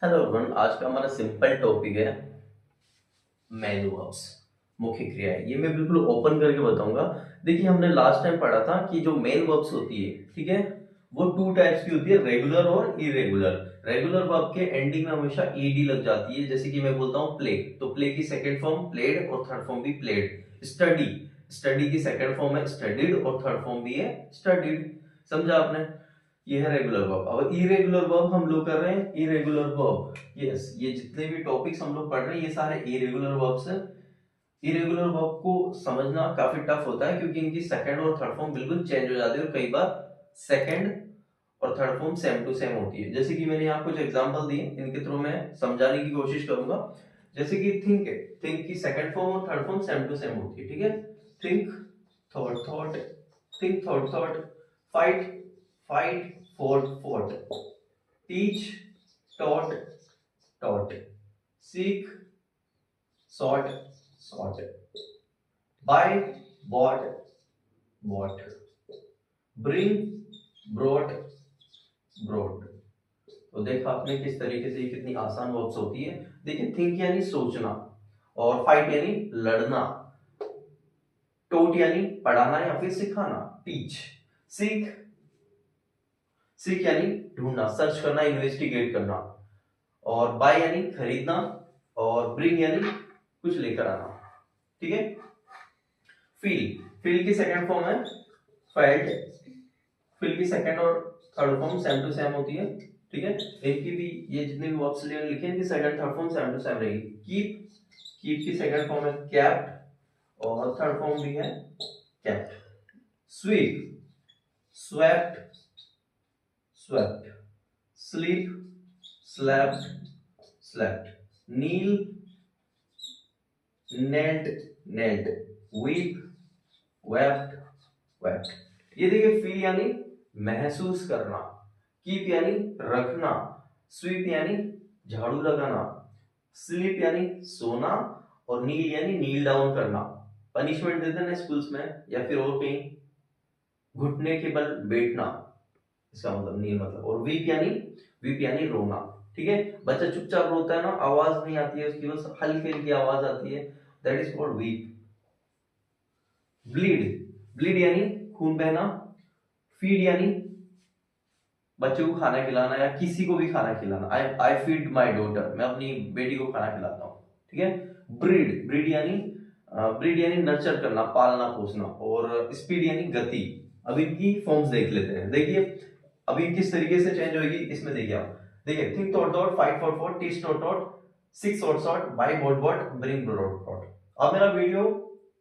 Hello everyone, आज का हमारा सिंपल टॉपिक है मेन वर्ब्स, मुख्य क्रियाएं। ये मैं बिल्कुल ओपन करके बताऊंगा। देखिए, हमने लास्ट टाइम पढ़ा था कि जो मेन वर्ब्स होती है, ठीक है, वो टू टाइप्स की होती है, रेगुलर और इरेगुलर। रेगुलर वर्ब के एंडिंग में हमेशा ईडी लग जाती है। जैसे कि मैं बोलता हूँ प्ले, तो प्ले की सेकंड फॉर्म प्लेड और थर्ड फॉर्म भी प्लेड। स्टडी, स्टडी की सेकंड फॉर्म है स्टडीड और थर्ड फॉर्म भी है स्टडीड। समझा आपने? ये है रेगुलर वर्ब। अब इरेगुलर वर्ब हम लोग कर रहे हैं। इरेगुलर वर्ब, यस, ये जितने भी टॉपिक्स हम लोग पढ़ रहे हैं ये सारे इरेगुलर वर्ब्स हैं। इरेगुलर वर्ब को समझना काफी टफ होता है क्योंकि इनकी सेकंड और थर्ड फॉर्म बिल्कुल चेंज हो जाती है और कई बार सेकंड और third form same to same होती है। जैसे कि मैंने यहाँ कुछ एग्जांपल दिए, इनके थ्रू मैं समझाने की कोशिश करूंगा। जैसे कि थिंक है, थिंक की सेकंड फॉर्म और third form same to same होती है, ठीक है। Think, thought, thought, think, thought, thought. Fight, fight, fought, fought. Teach, taught, taught. Seek, sought, sought. Buy, bought, bought. Bring, brought, brought. तो देखा आपने किस तरीके से ये कितनी आसान वर्ब्स होती है। देखिए, थिंक यानी सोचना, और फाइट यानी लड़ना, टोट यानी पढ़ाना या फिर सिखाना, टीच। सीख, सीख यानी ढूंढना, सर्च करना, इन्वेस्टिगेट करना। और बाय यानी खरीदना, और ब्रिंग यानी कुछ लेकर आना, ठीक है। फील, फील की सेकंड फॉर्म है फेल्ट। फील की सेकंड और third form same to same होती है, ठीक है। इनकी भी, ये जितने भी वर्ब्स लिखे हैं इनकी second third form same to same रहेगी। कीप, कीप की सेकंड फॉर्म है कैप्ट और थर्ड फॉर्म भी है kept. Sweep, swept, swept. Sleep, slept, slept. Kneel, knelt, knelt. Weep, wept, wept. ये देखिए, फील यानी महसूस करना, कीप यानी रखना, स्वीप यानी झाड़ू लगाना, स्लीप यानी सोना, और नील यानी नील डाउन करना। पनिशमेंट देते हैं ना स्कूल्स में या फिर और कहीं, घुटने के बल बैठना, इसका मतलब नील मतलब। और वीप यानी रोना, ठीक है। बच्चा चुपचाप रोता है ना, आवाज नहीं आती है उसकी, बस हल्की हल्की आवाज आती है, that is called weep. Bleed, bleed यानी खून बहना। फीड यानी बच्चे को खाना खिलाना या किसी को भी खाना खिलाना। आई फीड माई डॉटर, मैं अपनी बेटी को खाना खिलाता हूँ, ठीक है। ब्रीड, ब्रीड यानी नर्चर करना, पालना पोसना। और स्पीड यानी गति। अब इनकी फॉर्म्स देख लेते हैं। देखिए अभी किस तरीके से चेंज होगी इसमें, देखिए आप। देखिए, think thought thought, fight fought fought, teach taught taught, seek sought sought, buy bought bought, bring brought brought. अब मेरा वीडियो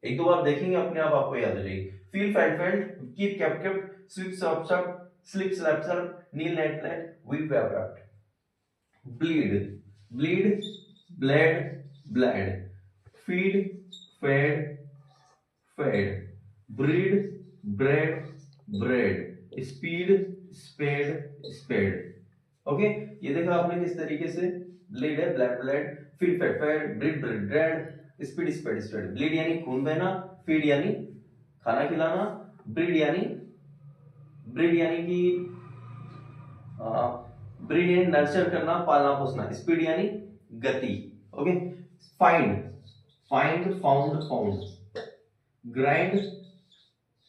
एक दो बार देखेंगे, अपने आप आपको याद हो जाएगी। Feel felt felt, keep kept kept, sweep slept slept, sleep slept slept, kneel knelt knelt, weep wept wept. Bleed, bleed, bled, bled. Feed, fed, fed. Breed, bred, bred. Speed, sped, sped. Okay, ये देखा आपने किस तरीके से। Bleed है bled bled, feed fed fed, breed breed bred, speed sped sped. Bleed यानी खून बहना, फीड यानी खाना खिलाना, ब्रीड यानी, ब्रीड यानी कि ब्रीड यानी नर्चर करना, पालना पोसना, स्पीड यानी गति। Okay. Find, find, found, found. Grind,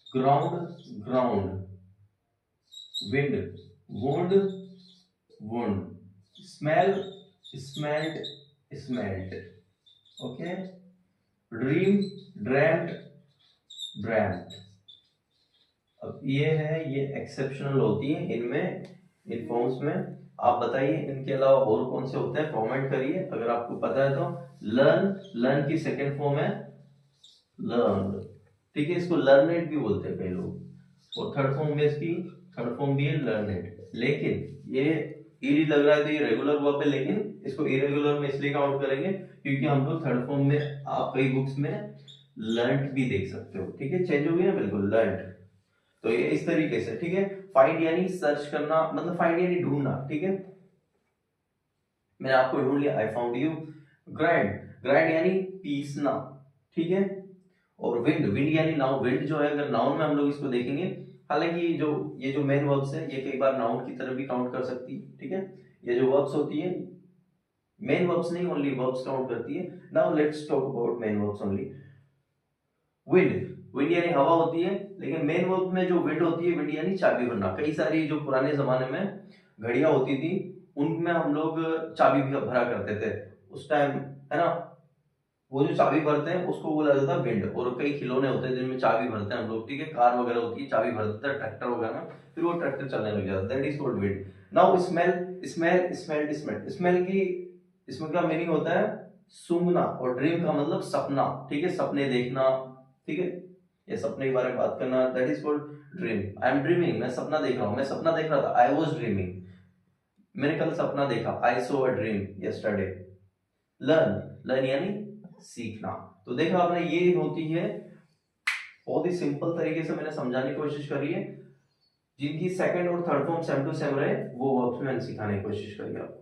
ground, ground. Wind, wound, wound. Smell, smelt, smelt. Okay. Dream, ड्रैम्ड, ड्रैम्ड। अब ये है, ये एक्सेप्शनल होती है इनमें, इन फॉर्म्स में। आप बताइए इनके अलावा और कौन से होते हैं, कमेंट करिए अगर आपको पता है तो। लर्न, लर्न की सेकंड फॉर्म है लर्न, ठीक है। इसको लर्नेड भी बोलते हैं कई लोग। और थर्ड फॉर्म में इसकी थर्ड फॉर्म भी है लर्नेड। लेकिन ये ईडी लग रहा है तो ये रेगुलर वर्ब है, लेकिन इसको इरेगुलर में इसलिए काउंट करेंगे क्योंकि हम लोग थर्ड फॉर्म में, आप कई बुक्स में लर्न भी देख सकते हो, ठीक है। चेंज हो गया ना बिल्कुल, लर्न। तो ये इस तरीके से, ठीक है। फाइंड यानी सर्च करना, मतलब फाइंड यानी ढूंढना, ठीक है। मैंने आपको ढूंढ लिया, I found you. Grind, grind यानी पीसना, ठीक है। और विंड, विंड यानी नाउन। विंड जो है, अगर नाउन में हम लोग इसको देखेंगे, हालांकि जो ये जो मेन वर्ब्स है ये कई बार नाउन की तरफ भी काउंट कर सकती है, ठीक है। ये जो वर्ब्स होती है मेन वर्ब्स नहीं, ओनली वर्ब्स काउंट करती है। Now let's talk about main verbs only. Wind, wind यानी हवा होती है, लेकिन मेन वर्ब में जो विंड होती है, विंड यानी चाबी भरना। कई सारी जो पुराने जमाने में घड़ियां होती थी उनमें हम लोग चाबी भी भरा करते थे उस टाइम, है ना। वो जो चाबी भरते हैं उसको बोला जाता है विंड। और कई खिलौने होते हैं जिनमें चाबी भरते हैं हम लोग, ठीक है, कार वगैरह होती है चाबी भर देते हैं, ट्रैक्टर वगैरह में, फिर वो ट्रैक्टर चलने लग जाता है, that is called wind. Now smell, smell smell smell smell की, इसमें क्या मीनिंग होता है, सूंघना। और ड्रीम का मतलब सपना, ठीक है, सपने देखना, ठीक है, ये सपने के बारे में बात करना, that is called dream. I am dreaming, मैं सपना देख रहा हूँ, मैं सपना देख रहा था, आई वॉज ड्रीमिंग, मैंने कल सपना देखा, I saw a dream yesterday. Learn, learn यानी सीखना। तो देखा आपने, ये होती है, बहुत ही सिंपल तरीके से मैंने समझाने की कोशिश करी है। जिनकी सेकंड और third form same to same रहे वो वर्ब्स मैंने सिखाने की कोशिश करी आपको।